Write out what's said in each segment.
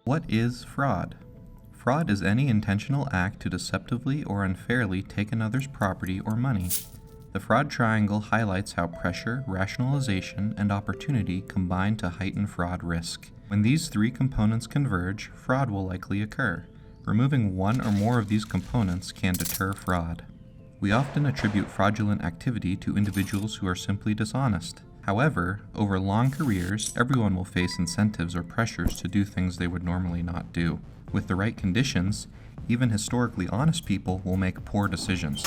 What is fraud? Fraud is any intentional act to deceptively or unfairly take another's property or money. The fraud triangle highlights how pressure, rationalization, and opportunity combine to heighten fraud risk. When these three components converge, fraud will likely occur. Removing one or more of these components can deter fraud. We often attribute fraudulent activity to individuals who are simply dishonest. However, over long careers, everyone will face incentives or pressures to do things they would normally not do. With the right conditions, even historically honest people will make poor decisions.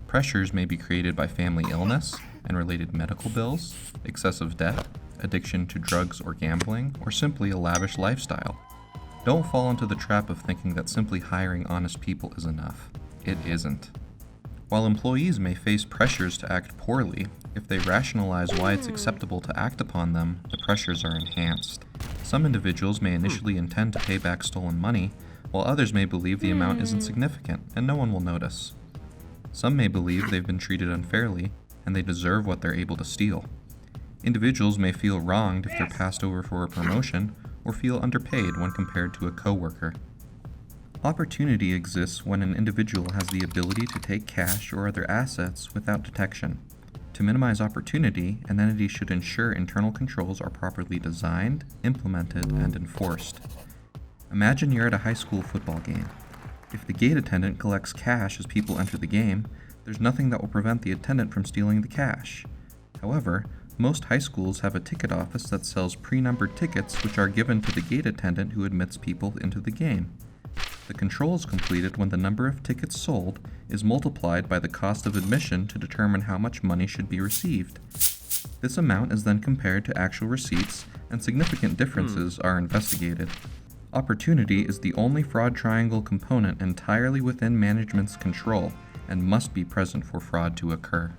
Pressures may be created by family illness and related medical bills, excessive debt, addiction to drugs or gambling, or simply a lavish lifestyle. Don't fall into the trap of thinking that simply hiring honest people is enough. It isn't. While employees may face pressures to act poorly, if they rationalize why it's acceptable to act upon them, the pressures are enhanced. Some individuals may initially intend to pay back stolen money, while others may believe the amount isn't significant and no one will notice. Some may believe they've been treated unfairly and they deserve what they're able to steal. Individuals may feel wronged if they're passed over for a promotion or feel underpaid when compared to a coworker. Opportunity exists when an individual has the ability to take cash or other assets without detection. To minimize opportunity, an entity should ensure internal controls are properly designed, implemented, and enforced. Imagine you're at a high school football game. If the gate attendant collects cash as people enter the game, there's nothing that will prevent the attendant from stealing the cash. However, most high schools have a ticket office that sells pre-numbered tickets which are given to the gate attendant who admits people into the game. The control is completed when the number of tickets sold is multiplied by the cost of admission to determine how much money should be received. This amount is then compared to actual receipts, and significant differences are investigated. Opportunity is the only fraud triangle component entirely within management's control and must be present for fraud to occur.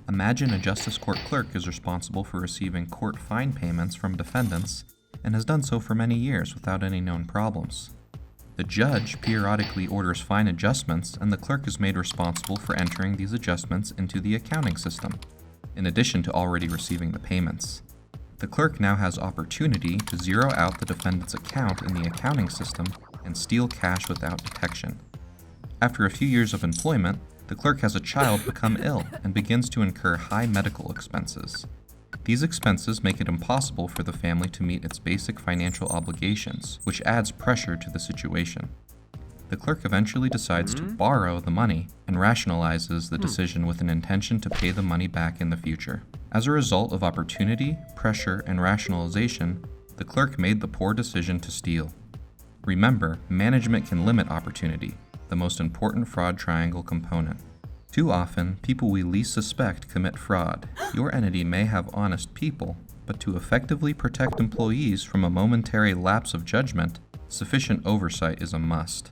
Imagine a justice court clerk is responsible for receiving court fine payments from defendants and has done so for many years without any known problems. The judge periodically orders fine adjustments, and the clerk is made responsible for entering these adjustments into the accounting system, in addition to already receiving the payments. The clerk now has opportunity to zero out the defendant's account in the accounting system and steal cash without detection. After a few years of employment, the clerk has a child become ill and begins to incur high medical expenses. These expenses make it impossible for the family to meet its basic financial obligations, which adds pressure to the situation. The clerk eventually decides to borrow the money and rationalizes the decision with an intention to pay the money back in the future. As a result of opportunity, pressure, and rationalization, the clerk made the poor decision to steal. Remember, management can limit opportunity, the most important fraud triangle component. Too often, people we least suspect commit fraud. Your entity may have honest people, but to effectively protect employees from a momentary lapse of judgment, sufficient oversight is a must.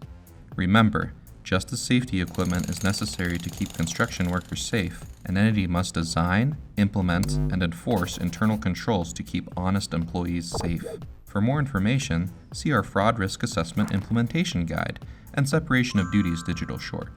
Remember, just as safety equipment is necessary to keep construction workers safe, an entity must design, implement, and enforce internal controls to keep honest employees safe. For more information, see our Fraud Risk Assessment Implementation Guide and Separation of Duties digital short.